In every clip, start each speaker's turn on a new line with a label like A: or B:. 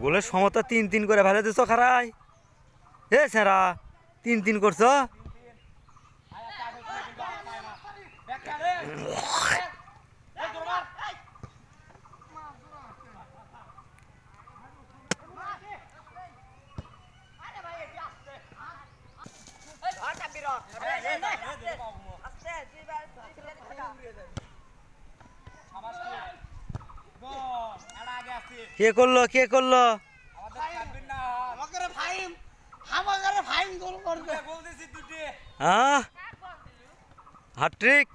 A: গোলের সমতা 3-3 করে ফেলে দিছো খারাই। এ সেরা 3-3 করছো। কে করলো কে করলো? হ্যাঁ হ্যাট্রিক।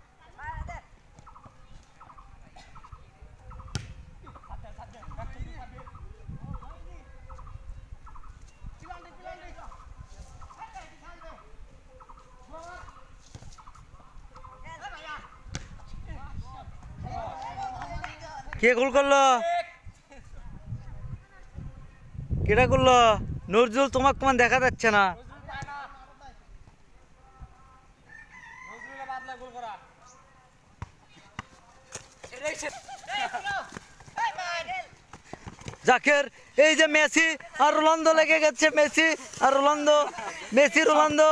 A: কে গোল করলো? কেটা করলো? নজরুল, তোমাকে তোমার দেখা যাচ্ছে না। জাকের, এই যে মেসি আর রোনালদো লেগে গেছে। মেসি আর Ronaldo, Messi Ronaldo.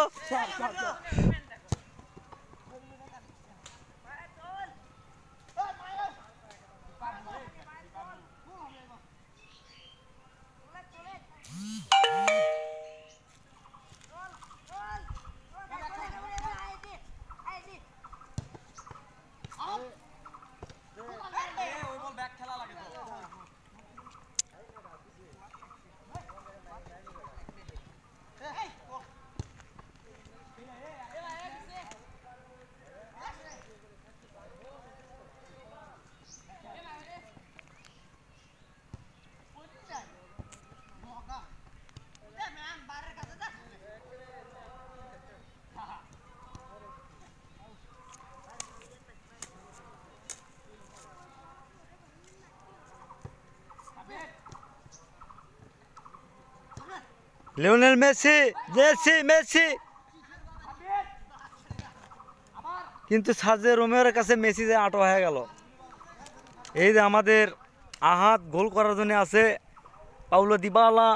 A: Lionel Messi, Messi Messi. কিন্তু সার্জিও রোমেরোর কাছে মেসি যে আটো হয়ে গেল। এই যে আমাদের আহাত গোল করার জন্য আছে পাউলো দিবালা।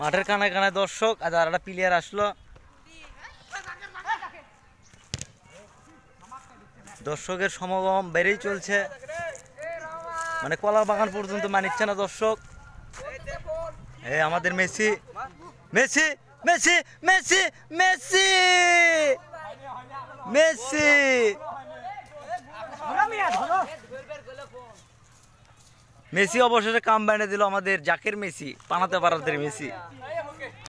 A: মাঠের কানায় কানায় দর্শক, আর একটা প্লেয়ার আসলো। দর্শকের সমাগম বেড়েই চলছে, মানে কলা বাগান পর্যন্ত মানিচ্ছে না দর্শক। এই আমাদের Messi, Messi Messi Messi Messi Messi. Messi অবশেষে কাম বানিয়ে দিল আমাদের জাকের মেসি, পানাতে পাড়াদের মেসি।